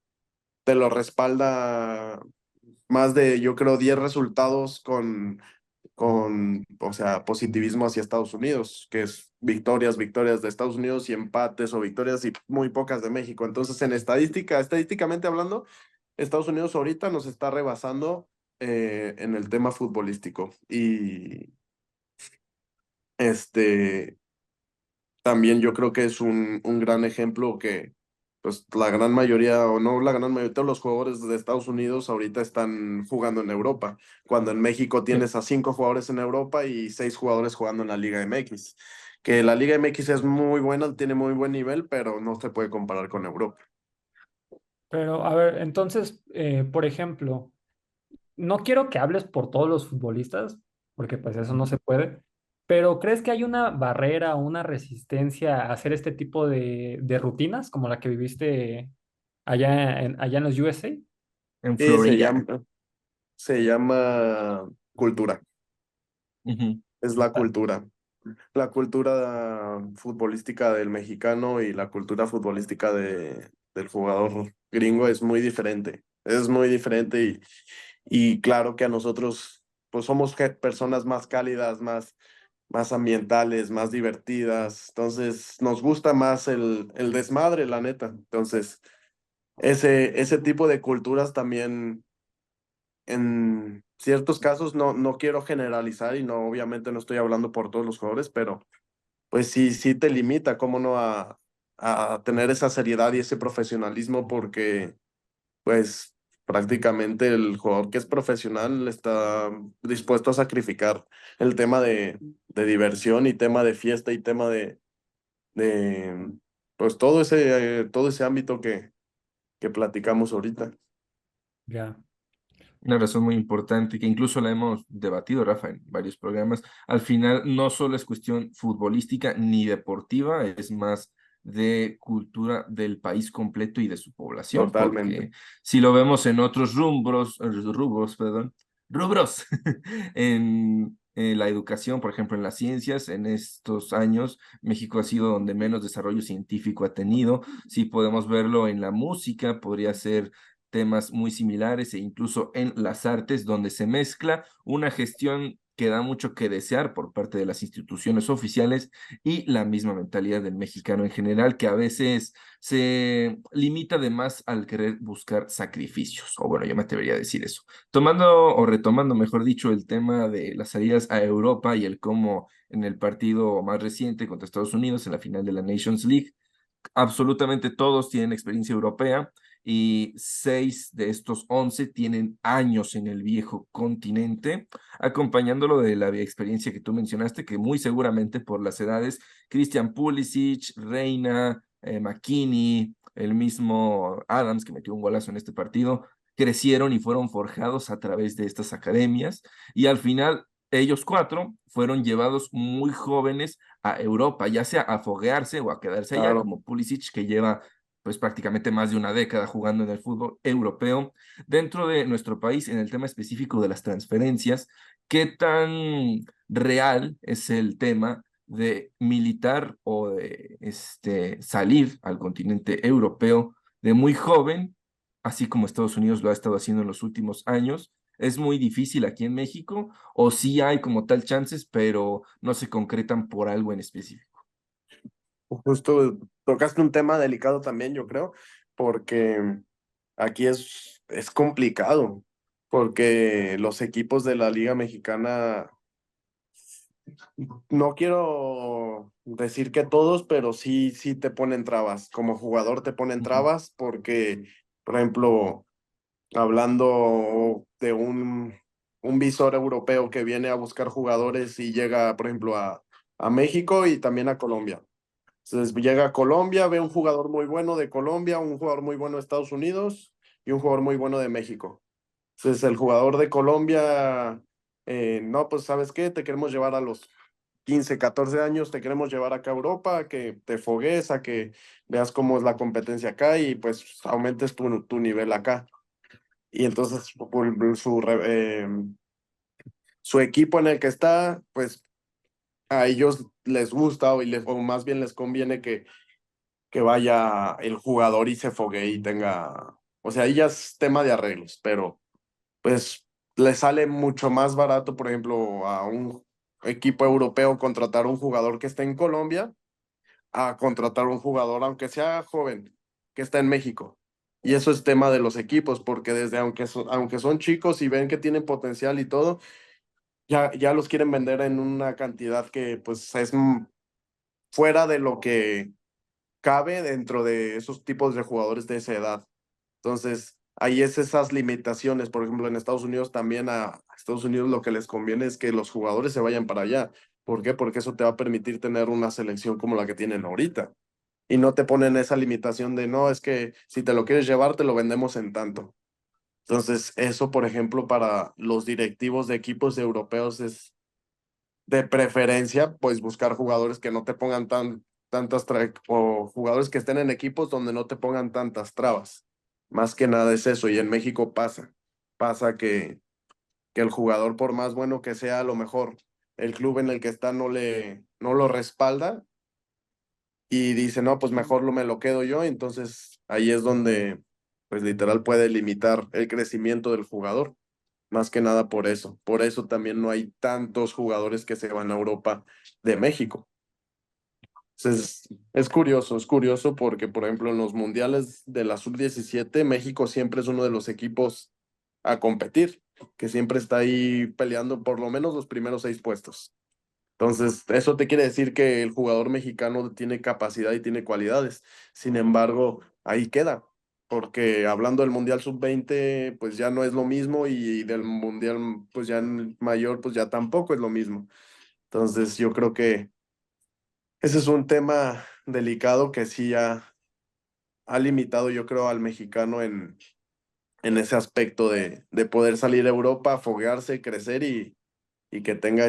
respalda más de, yo creo, 10 resultados o sea, positivismo hacia Estados Unidos, que es victorias, victorias de Estados Unidos, y empates o victorias y muy pocas de México. Entonces, estadísticamente hablando, Estados Unidos ahorita nos está rebasando en el tema futbolístico. Y este también yo creo que es un gran ejemplo que pues la gran mayoría, o no la gran mayoría, todos los jugadores de Estados Unidos ahorita están jugando en Europa, cuando en México Sí. tienes a 5 jugadores en Europa y 6 jugadores jugando en la Liga MX, que la Liga MX es muy buena, tiene muy buen nivel, pero no se puede comparar con Europa. Pero, a ver, entonces, por ejemplo, no quiero que hables por todos los futbolistas, porque pues eso no se puede, pero ¿crees que hay una barrera o una resistencia a hacer este tipo de rutinas como la que viviste allá en los USA? En Y Florida. se llama cultura, Ujú. es la cultura futbolística del mexicano y la cultura futbolística del jugador gringo es muy diferente, y claro que a nosotros pues somos personas más cálidas, más ambientales, más divertidas, entonces nos gusta más el desmadre, la neta. Entonces ese tipo de culturas también, en ciertos casos, no quiero generalizar y no, obviamente no estoy hablando por todos los jugadores, pero pues sí te limita, cómo no, a tener esa seriedad y ese profesionalismo, porque pues prácticamente el jugador que es profesional está dispuesto a sacrificar el tema de diversión y tema de fiesta y tema de pues todo ese ámbito que platicamos ahorita. Ya. Una razón muy importante que incluso la hemos debatido, Rafa, en varios programas. Al final, no solo es cuestión futbolística ni deportiva, es más de cultura del país completo y de su población, Totalmente. porque si lo vemos en otros rubros, perdón, rubros, en la educación, por ejemplo, en las ciencias, en estos años, México ha sido donde menos desarrollo científico ha tenido. Si podemos verlo en la música, podría ser temas muy similares e incluso en las artes, donde se mezcla una gestión que da mucho que desear por parte de las instituciones oficiales y la misma mentalidad del mexicano en general, que a veces se limita además al querer buscar sacrificios, o bueno, yo me atrevería a decir eso. Tomando o retomando, mejor dicho, el tema de las salidas a Europa y el cómo en el partido más reciente contra Estados Unidos, en la final de la Nations League, absolutamente todos tienen experiencia europea y 6 de estos 11 tienen años en el viejo continente, acompañándolo de la experiencia que tú mencionaste, que muy seguramente por las edades, Christian Pulisic, Reina, McKinney, el mismo Adams, que metió un golazo en este partido, crecieron y fueron forjados a través de estas academias y al final ellos 4 fueron llevados muy jóvenes a Europa, ya sea a foguearse o a quedarse allá, Claro. como Pulisic, que lleva pues prácticamente más de una década jugando en el fútbol europeo. Dentro de nuestro país, en el tema específico de las transferencias, ¿qué tan real es el tema de militar o de salir al continente europeo de muy joven, así como Estados Unidos lo ha estado haciendo en los últimos años? ¿Es muy difícil aquí en México o sí hay como tal chances, pero no se concretan por algo en específico? Justo tocaste un tema delicado también, yo creo, porque aquí es complicado, porque los equipos de la Liga Mexicana, no quiero decir que todos, pero sí te ponen trabas. Como jugador te ponen Ujú. trabas porque, por ejemplo, hablando de un visor europeo que viene a buscar jugadores y llega, por ejemplo, a México y también a Colombia. Entonces llega a Colombia, ve un jugador muy bueno de Colombia, un jugador muy bueno de Estados Unidos y un jugador muy bueno de México. Entonces el jugador de Colombia, no, pues sabes qué, te queremos llevar a los 15, 14 años, te queremos llevar acá a Europa, a que te fogues, a que veas cómo es la competencia acá y pues aumentes tu nivel acá. Y entonces su equipo en el que está, pues a ellos les gusta o más bien les conviene que vaya el jugador y se fogue y tenga, o sea, ahí ya es tema de arreglos, pero pues le sale mucho más barato, por ejemplo, a un equipo europeo contratar un jugador que esté en Colombia a contratar un jugador, aunque sea joven, que está en México. Y eso es tema de los equipos, porque desde aunque son chicos y ven que tienen potencial y todo, ya los quieren vender en una cantidad que pues es fuera de lo que cabe dentro de esos tipos de jugadores de esa edad. Entonces, ahí es esas limitaciones. Por ejemplo, en Estados Unidos también a Estados Unidos lo que les conviene es que los jugadores se vayan para allá. ¿Por qué? Porque eso te va a permitir tener una selección como la que tienen ahorita. Y no te ponen esa limitación de, no, es que si te lo quieres llevar, te lo vendemos en tanto. Entonces, eso, por ejemplo, para los directivos de equipos europeos es de preferencia, pues buscar jugadores que no te pongan o jugadores que estén en equipos donde no te pongan tantas trabas. Más que nada es eso, y en México pasa que el jugador, por más bueno que sea, a lo mejor el club en el que está no lo respalda y dice, no, pues mejor me lo quedo yo, entonces ahí es donde, pues literal puede limitar el crecimiento del jugador. Más que nada por eso. Por eso también no hay tantos jugadores que se van a Europa de México. Es curioso porque, por ejemplo, en los mundiales de la sub-17, México siempre es uno de los equipos a competir, que siempre está ahí peleando por lo menos los primeros 6 puestos. Entonces, eso te quiere decir que el jugador mexicano tiene capacidad y tiene cualidades. Sin embargo, ahí queda, porque hablando del Mundial Sub-20, pues ya no es lo mismo y del Mundial, pues ya en mayor, pues ya tampoco es lo mismo. Entonces, yo creo que ese es un tema delicado que sí ha limitado, yo creo, al mexicano en ese aspecto de poder salir a Europa, foguearse, crecer y que tenga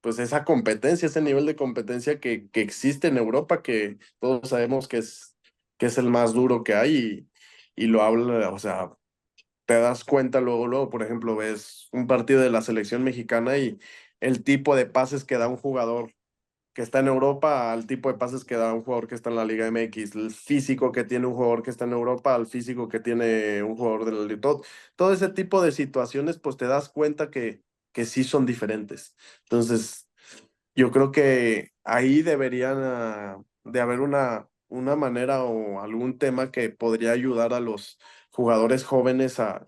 pues esa competencia, ese nivel de competencia que existe en Europa, que todos sabemos que es el más duro que hay y lo habla, o sea, te das cuenta luego, por ejemplo, ves un partido de la selección mexicana y el tipo de pases que da un jugador que está en Europa al tipo de pases que da un jugador que está en la Liga MX, el físico que tiene un jugador que está en Europa al físico que tiene un jugador de la Liga. Todo ese tipo de situaciones, pues te das cuenta que sí son diferentes. Entonces, yo creo que ahí deberían de haber una manera o algún tema que podría ayudar a los jugadores jóvenes a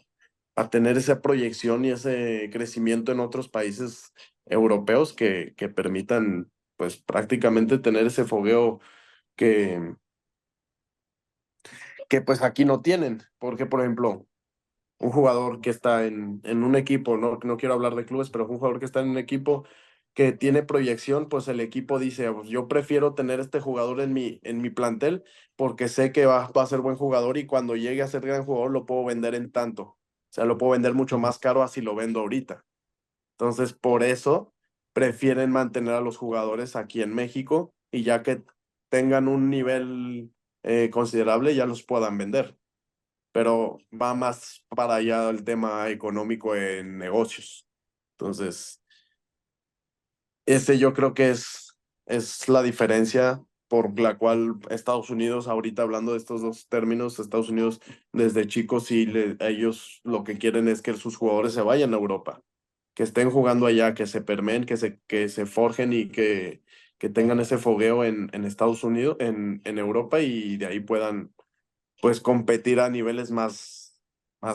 tener esa proyección y ese crecimiento en otros países europeos que permitan pues prácticamente tener ese fogueo que, que pues aquí no tienen, porque por ejemplo, un jugador que está en un equipo, no quiero hablar de clubes, pero un jugador que está en un equipo que tiene proyección, pues el equipo dice, pues yo prefiero tener este jugador en mi plantel porque sé que va a ser buen jugador y cuando llegue a ser gran jugador lo puedo vender en tanto. O sea, lo puedo vender mucho más caro así lo vendo ahorita. Entonces, por eso prefieren mantener a los jugadores aquí en México y ya que tengan un nivel considerable, ya los puedan vender. Pero va más para allá el tema económico en negocios. Entonces, ese yo creo que es la diferencia por la cual Estados Unidos, ahorita hablando de estos dos términos, Estados Unidos desde chicos sí, ellos lo que quieren es que sus jugadores se vayan a Europa, que estén jugando allá, que se permeen, que se forjen y que tengan ese fogueo en Estados Unidos, en Europa y de ahí puedan pues competir a niveles más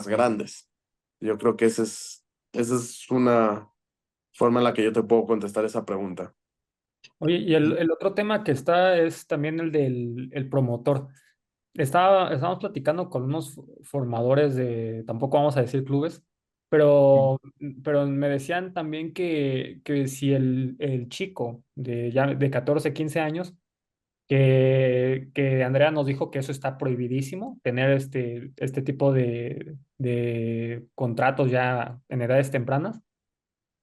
grandes. Yo creo que esa es una forma en la que yo te puedo contestar esa pregunta. Oye, y el otro tema que está es también el del el promotor. Estábamos platicando con unos formadores de, tampoco vamos a decir clubes, pero me decían también que si el chico de, ya de 14 15 años, que Andrea nos dijo que eso está prohibidísimo, tener este tipo de contratos ya en edades tempranas,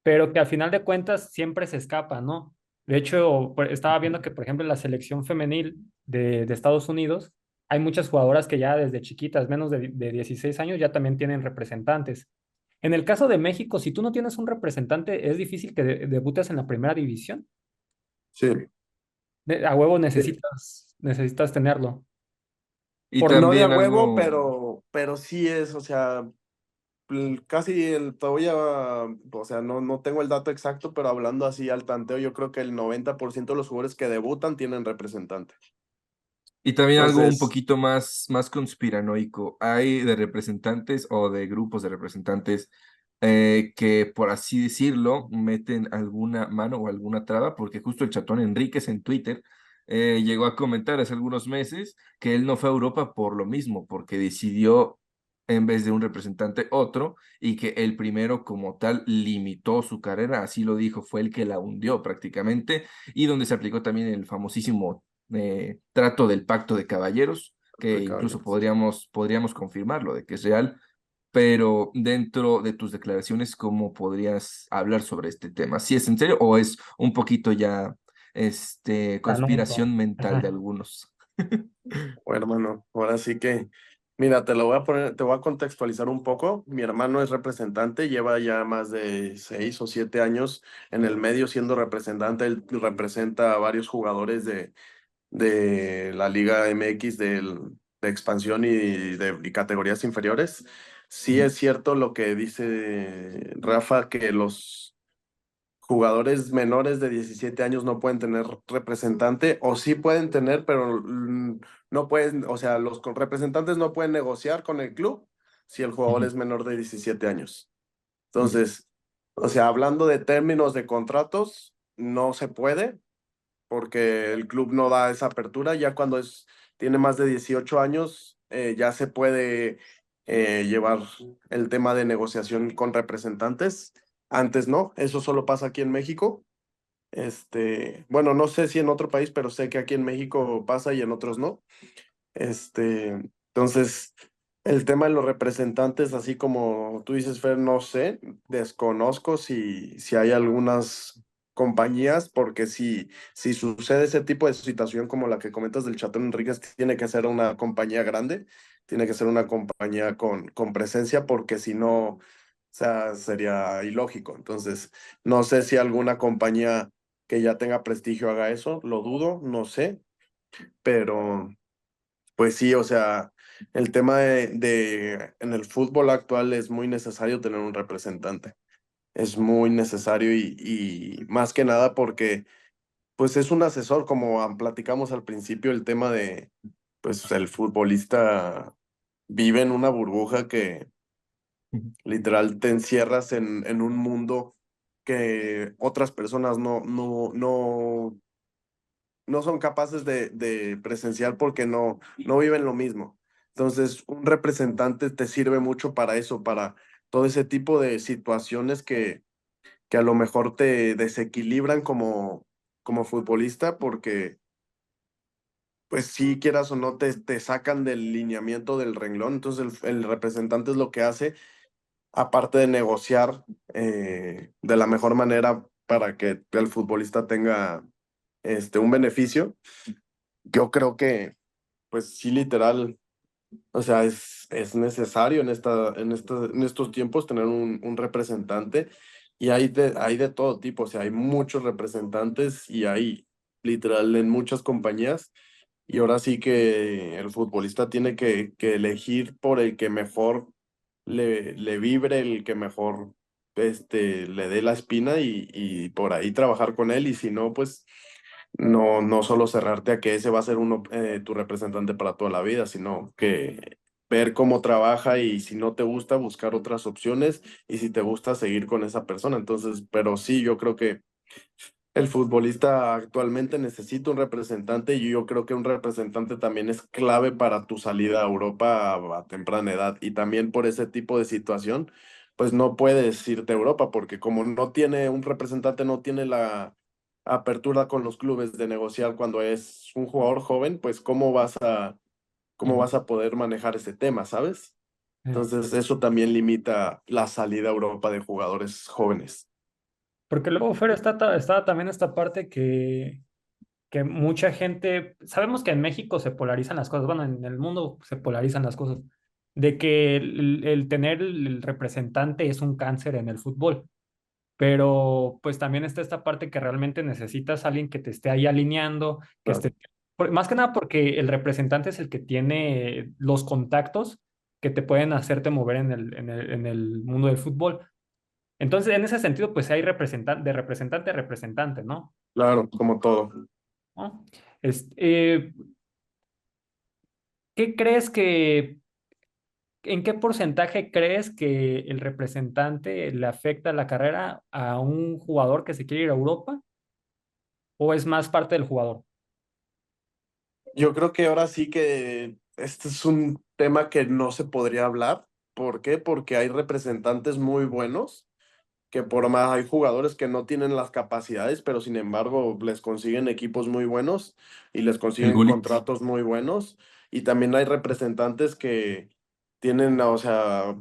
pero que al final de cuentas siempre se escapa, ¿no? De hecho, estaba viendo que, por ejemplo, en la selección femenil de Estados Unidos, hay muchas jugadoras que ya desde chiquitas, menos de 16 años, ya también tienen representantes. En el caso de México, si tú no tienes un representante, es difícil que debutes en la primera división. Sí. A huevo necesitas tenerlo. Y Por, No de a también huevo, algo, pero sí es, o sea, casi todavía, o sea, no tengo el dato exacto, pero hablando así al tanteo, yo creo que el 90% de los jugadores que debutan tienen representante. y también algo un Entonces, poquito más conspiranoico. Hay de representantes o de grupos de representantes que, por así decirlo, meten alguna mano o alguna traba, porque justo el chatón Enríquez en Twitter llegó a comentar hace algunos meses que él no fue a Europa por lo mismo, porque decidió en vez de un representante otro y que el primero como tal limitó su carrera, así lo dijo, fue el que la hundió prácticamente y donde se aplicó también el famosísimo trato del pacto de caballeros, que de incluso caballeros. podríamos confirmarlo de que es real, pero dentro de tus declaraciones, ¿cómo podrías hablar sobre este tema? ¿Si es en serio o es un poquito ya canónico. conspiración mental de Ajá. algunos? Bueno, hermano, ahora sí que, mira, te voy a contextualizar un poco. Mi hermano es representante, lleva ya más de 6 o 7 años en el medio siendo representante. Él representa a varios jugadores de la Liga MX de expansión y categorías inferiores. Sí Ujú. es cierto lo que dice Rafa, que los jugadores menores de 17 años no pueden tener representante, o sí pueden tener, pero no pueden, o sea, los representantes no pueden negociar con el club si el jugador Ujú. es menor de 17 años. Ya. Entonces, o sea, hablando de términos de contratos, no se puede porque el club no da esa apertura. Ya cuando tiene más de 18 años, ya se puede llevar el tema de negociación con representantes. Antes no, eso solo pasa aquí en México. Bueno, no sé si en otro país, pero sé que aquí en México pasa y en otros no. Entonces, el tema de los representantes, así como tú dices, Fer, no sé, desconozco si hay algunas compañías, porque si sucede ese tipo de situación como la que comentas del Chatón Enríquez, tiene que ser una compañía grande, tiene que ser una compañía con presencia, porque si no, o sea, sería ilógico. Entonces, no sé si alguna compañía que ya tenga prestigio haga eso, lo dudo, no sé, pero pues sí, o sea, el tema en el fútbol actual es muy necesario tener un representante. Es muy necesario y más que nada porque pues es un asesor, como platicamos al principio, el tema de pues el futbolista vive en una burbuja que Ujú. literal te encierras en un mundo que otras personas no son capaces de presenciar porque no viven lo mismo. Entonces, un representante te sirve mucho para eso, para todo ese tipo de situaciones que a lo mejor te desequilibran como futbolista, porque, pues, si quieras o no, te sacan del lineamiento del renglón. Entonces, el representante es lo que hace, aparte de negociar de la mejor manera para que el futbolista tenga un beneficio. Yo creo que pues sí, literal, o sea, es necesario en estos tiempos tener un representante, y hay de todo tipo, o sea, hay muchos representantes y hay literal en muchas compañías, y ahora sí que el futbolista tiene que elegir por el que mejor le vibre, el que mejor le dé la espina, y por ahí trabajar con él, y si no, pues no solo cerrarte a que ese va a ser tu representante para toda la vida, sino que ver cómo trabaja, y si no te gusta, buscar otras opciones, y si te gusta, seguir con esa persona. Entonces, pero sí, yo creo que el futbolista actualmente necesita un representante, y yo creo que un representante también es clave para tu salida a Europa a temprana edad, y también por ese tipo de situación, pues no puedes irte a Europa, porque como no tiene un representante, no tiene la apertura con los clubes de negociar cuando es un jugador joven, pues cómo Ujú. vas a poder manejar ese tema, ¿sabes? Sí. Entonces eso también limita la salida a Europa de jugadores jóvenes. Porque luego, Fer, está también esta parte que mucha gente, sabemos que en México se polarizan las cosas, bueno, en el mundo se polarizan las cosas, de que el tener el representante es un cáncer en el fútbol, pero pues también está esta parte que realmente necesitas a alguien que te esté ahí alineando, que Claro. esté, más que nada porque el representante es el que tiene los contactos que te pueden hacerte mover en el mundo del fútbol. Entonces, en ese sentido, pues hay representante a representante, ¿no? Claro, como todo. ¿No? Este, ¿qué crees en qué porcentaje crees que el representante le afecta la carrera a un jugador que se quiere ir a Europa o es más parte del jugador? Yo creo que ahora sí que este es un tema que no se podría hablar. ¿Por qué? Porque hay representantes muy buenos, que por más hay jugadores que no tienen las capacidades, pero sin embargo les consiguen equipos muy buenos y les El consiguen Gullit. contratos muy buenos. Y también hay representantes que tienen, o sea,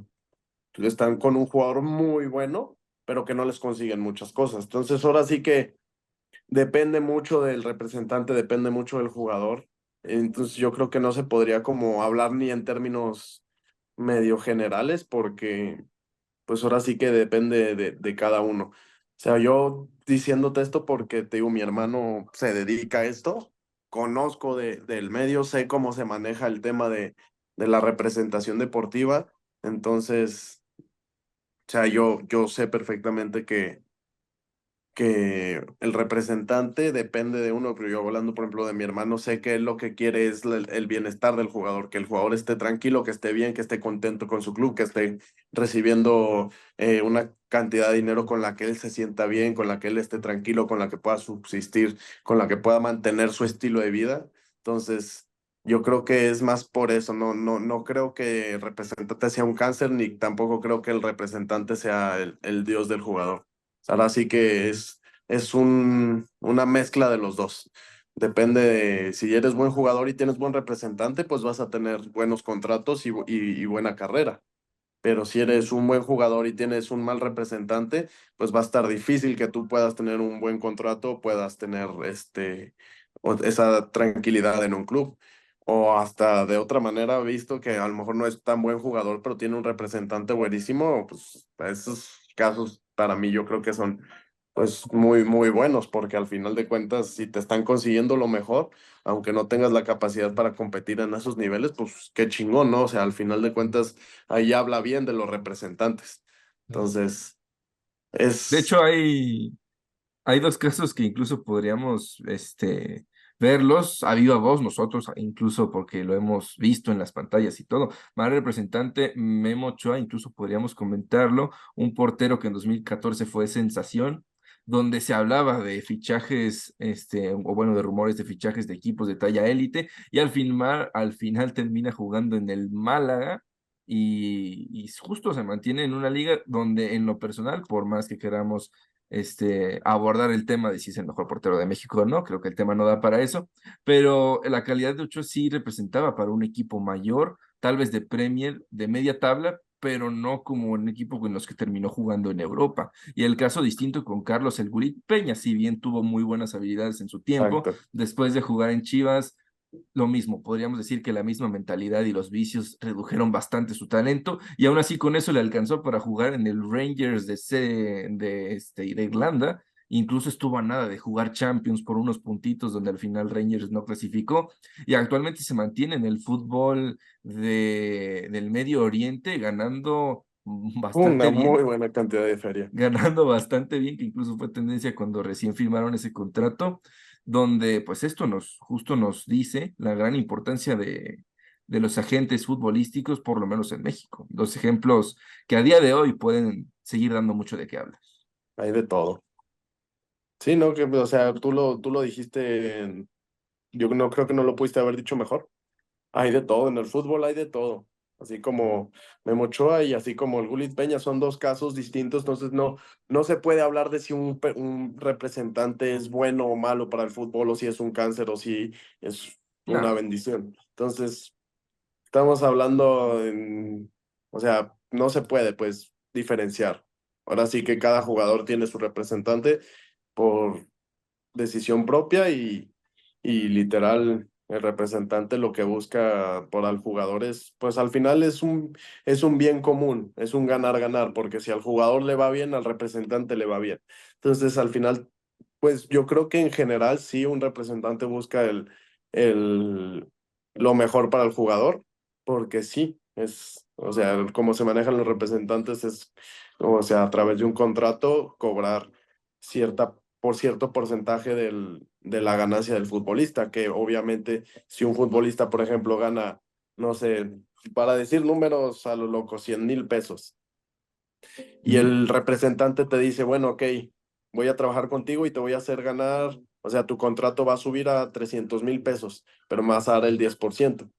están con un jugador muy bueno, pero que no les consiguen muchas cosas. Entonces ahora sí que depende mucho del representante, depende mucho del jugador. Entonces yo creo que no se podría como hablar ni en términos medio generales, porque pues ahora sí que depende de cada uno. O sea, yo diciéndote esto porque te digo, mi hermano se dedica a esto, conozco del medio, sé cómo se maneja el tema de la representación deportiva. Entonces, o sea, yo sé perfectamente que el representante depende de uno, pero yo hablando, por ejemplo, de mi hermano, sé que él lo que quiere es el bienestar del jugador, que el jugador esté tranquilo, que esté bien, que esté contento con su club, que esté recibiendo una cantidad de dinero con la que él se sienta bien, con la que él esté tranquilo, con la que pueda subsistir, con la que pueda mantener su estilo de vida. Entonces, yo creo que es más por eso, no creo que el representante sea un cáncer, ni tampoco creo que el representante sea el dios del jugador. Ahora sí que es una mezcla de los dos. Depende de si eres buen jugador y tienes buen representante, pues vas a tener buenos contratos y buena carrera. Pero si eres un buen jugador y tienes un mal representante, pues va a estar difícil que tú puedas tener un buen contrato, puedas tener esa tranquilidad en un club. O hasta de otra manera, visto que a lo mejor no es tan buen jugador, pero tiene un representante buenísimo, pues esos casos para mí yo creo que son pues muy buenos, porque al final de cuentas, si te están consiguiendo lo mejor, aunque no tengas la capacidad para competir en esos niveles, pues qué chingón, ¿no? O sea, al final de cuentas, ahí habla bien de los representantes. Entonces, De es hecho, hay dos casos que incluso podríamos verlos a viva voz nosotros, incluso porque lo hemos visto en las pantallas y todo. Mal representante Memo Ochoa, incluso podríamos comentarlo, un portero que en 2014 fue sensación, donde se hablaba de fichajes, o bueno, de rumores de fichajes de equipos de talla élite, y al final termina jugando en el Málaga. Y justo se mantiene en una liga donde en lo personal, por más que queramos abordar el tema de si es el mejor portero de México o no, creo que el tema no da para eso, pero la calidad de Ochoa sí representaba para un equipo mayor, tal vez de Premier, de media tabla, pero no como un equipo en los que terminó jugando en Europa. Y el caso distinto con Carlos El Gurit Peña, si bien tuvo muy buenas habilidades en su tiempo, exacto. después de jugar en Chivas, lo mismo, podríamos decir que la misma mentalidad y los vicios redujeron bastante su talento y aún así con eso le alcanzó para jugar en el Rangers de Irlanda. Incluso estuvo a nada de jugar Champions por unos puntitos donde al final Rangers no clasificó y actualmente se mantiene en el fútbol del Medio Oriente ganando Una bastante muy bien, buena cantidad de feria. ganando bastante bien, que incluso fue tendencia cuando recién firmaron ese contrato, donde pues esto justo nos dice la gran importancia de los agentes futbolísticos, por lo menos en México. Dos ejemplos que a día de hoy pueden seguir dando mucho de qué hablar. Hay de todo. Sí, no, que, o sea, tú lo dijiste, yo no creo que no lo pudiste haber dicho mejor. Hay de todo, en el fútbol hay de todo. Así como Memo Ochoa y así como el Gulit Peña son dos casos distintos, entonces no se puede hablar de si un representante es bueno o malo para el fútbol, o si es un cáncer, o si es una No, bendición. Entonces, estamos hablando o sea, no se puede pues diferenciar. Ahora sí que cada jugador tiene su representante por decisión propia y literal el representante lo que busca por al jugador es, pues al final es un bien común, es un ganar-ganar, porque si al jugador le va bien, al representante le va bien. Entonces al final, pues yo creo que en general sí un representante busca el, lo mejor para el jugador, porque sí, o sea, cómo se manejan los representantes es, o sea, a través de un contrato cobrar por cierto porcentaje de la ganancia del futbolista, que obviamente si un futbolista, por ejemplo, gana, no sé, para decir números a lo loco, 100,000 pesos, y ujú, el representante te dice, bueno, ok, voy a trabajar contigo y te voy a hacer ganar, o sea, tu contrato va a subir a 300,000 pesos, pero me vas a dar el 10%.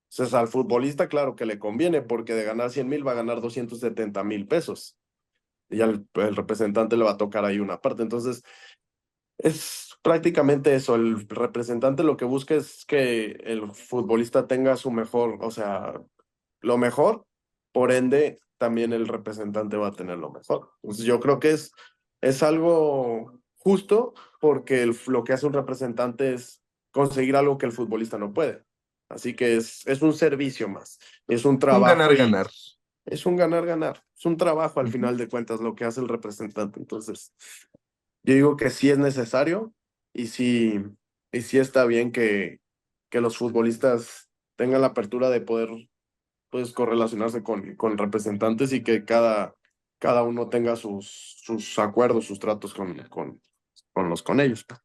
Entonces al futbolista, claro que le conviene, porque de ganar 100,000 va a ganar 270,000 pesos. Y al representante le va a tocar ahí una parte. Entonces, es prácticamente eso. El representante lo que busca es que el futbolista tenga su mejor, o sea, lo mejor, por ende, también el representante va a tener lo mejor. Entonces, yo creo que es algo justo porque lo que hace un representante es conseguir algo que el futbolista no puede. Así que es un servicio más, es un un trabajo y ganar-ganar. es un ganar-ganar, es un trabajo al Ujú. final de cuentas lo que hace el representante. Entonces, yo digo que sí es necesario y sí está bien que los futbolistas tengan la apertura de poder pues correlacionarse con representantes y que cada uno tenga sus acuerdos, sus tratos con ellos. Yes,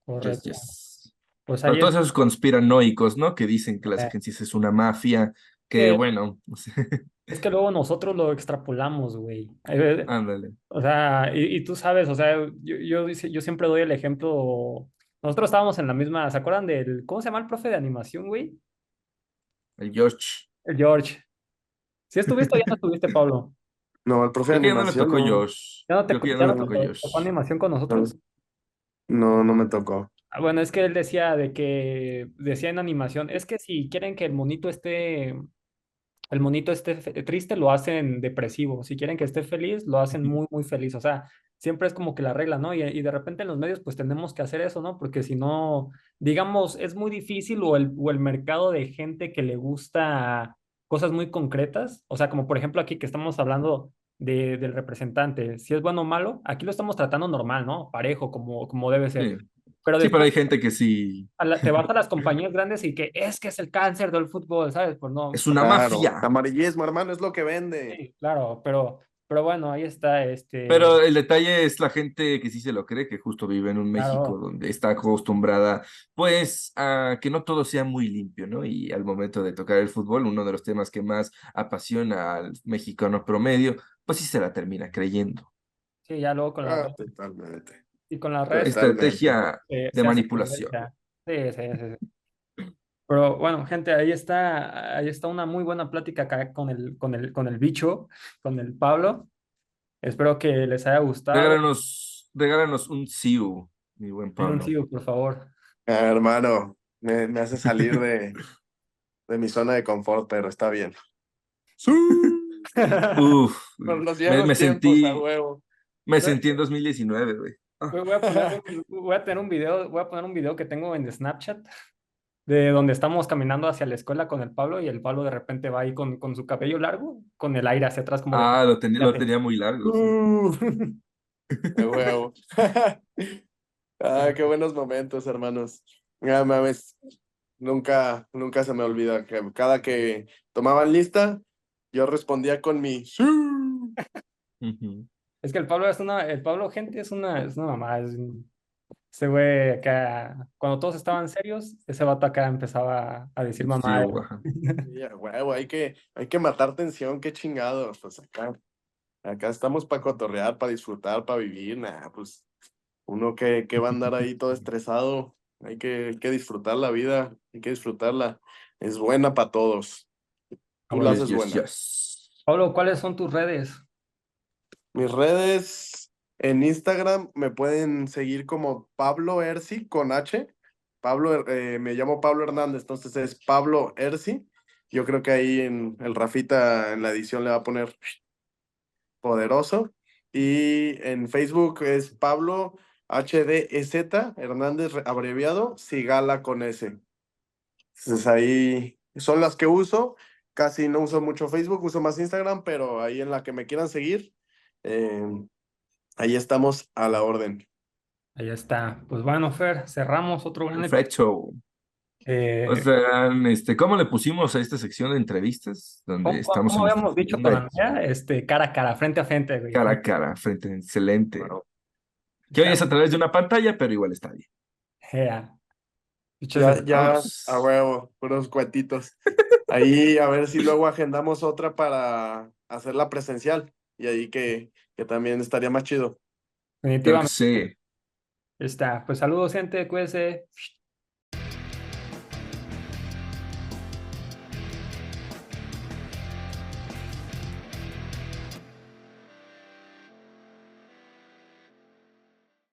Correcto. yes. Pues Pero ahí es, todos esos conspiranoicos, ¿no? Que dicen que las agencias es una mafia, que que, bueno, es que luego nosotros lo extrapolamos, güey. ándale. O sea, y tú sabes, o sea, yo siempre doy el ejemplo. Nosotros estábamos en la misma, ¿se acuerdan del, cómo se llama el profe de animación, güey? El George. El George. ¿Sí estuviste o ya no estuviste, Pablo? No, el profe de Creo que ya no me animación tocó no, George. ¿Ya no te, Creo que ya no ya me no te tocó tocó George. animación con no, nosotros? no me tocó. Bueno, es que él decía de que, decía en animación, es que si quieren que el monito esté triste, lo hacen depresivo. Si quieren que esté feliz, lo hacen muy, muy feliz. O sea, siempre es como que la regla, ¿no? Y de repente en los medios, pues tenemos que hacer eso, ¿no? Porque si no, digamos, es muy difícil o el mercado de gente que le gusta cosas muy concretas. O sea, como por ejemplo aquí que estamos hablando del representante, si es bueno o malo, aquí lo estamos tratando normal, ¿no? Parejo, como debe ser. Sí. Pero Sí, pero después hay gente que sí. te vas a las compañías grandes y que es el cáncer del fútbol, ¿sabes? Pues no, Es una Claro, mafia. amarillismo, hermano, es lo que vende. sí, claro, pero bueno, ahí está, Pero el detalle es la gente que sí se lo cree, que justo vive en un México claro, donde está acostumbrada, pues, a que no todo sea muy limpio, ¿no? Y al momento de tocar el fútbol, uno de los temas que más apasiona al mexicano promedio, pues sí se la termina creyendo. sí, ya luego con las Ah, redes, totalmente. y con las redes Totalmente. Estrategia de se hace manipulación. tendencia. Sí, sí, sí, sí. Pero bueno, gente, ahí está una muy buena plática acá con el bicho, con el Pablo. Espero que les haya gustado. Regálanos un siu, mi buen Y un Pablo. sigo, por favor. Hermano, me hace salir de mi zona de confort, pero está bien. Sí. Uf, Por los me, viejos me tiempos, a sentí, huevo. me sentí en 2019, güey. Ah, Voy a poner un video que tengo en Snapchat de donde estamos caminando hacia la escuela con el Pablo y el Pablo de repente va ahí con su cabello largo, con el aire hacia atrás como de... lo tenía muy largo, sí. A huevo. Ah, qué buenos momentos, hermanos. Ya mames, nunca se me olvida que cada que tomaban lista, yo respondía con mi sí. Ujú. Es que el Pablo, gente, es una mamá. Ese güey acá, cuando todos estaban serios, ese vato acá empezaba a decir Sí, mamá. ajá. Sí, a huevo, hay que matar tensión, qué chingados. Pues acá estamos para cotorrear, para disfrutar, para vivir. Nah, pues uno que va a andar ahí todo estresado, hay que disfrutar la vida, hay que disfrutarla. Es buena para todos. Tú la Yes, haces yes, buena. yes. Pablo, ¿cuáles son tus redes? Mis redes en Instagram me pueden seguir como Pablo Erci con H. Me llamo Pablo Hernández, entonces es Pablo Erci. Yo creo que ahí en el Rafita en la edición le va a poner poderoso. Y en Facebook es Pablo HDZ Hernández abreviado, Sigala con S. Entonces ahí son las que uso. Casi no uso mucho Facebook, uso más Instagram, pero ahí en la que me quieran seguir, eh, ahí estamos a la orden. Ahí está. Pues bueno, Fer, cerramos otro gran episodio. Perfecto. O Eh, sea, ¿cómo le pusimos a esta sección de entrevistas? Donde ¿cómo, estamos cómo en nuestra habíamos dicho con segunda Andrea? Cara a cara, frente a frente, güey. cara a cara, frente, excelente. Bueno, Que hoy Está. es a través de una pantalla, pero igual está bien. Yeah. Muchas ya, gracias. ya, a Vámonos. huevo, puros cuetitos. Ahí a ver si luego agendamos otra para hacerla presencial. Y ahí que también estaría más chido. Claro que Definitivamente. sí. Está. Pues saludos, gente. Cuídense.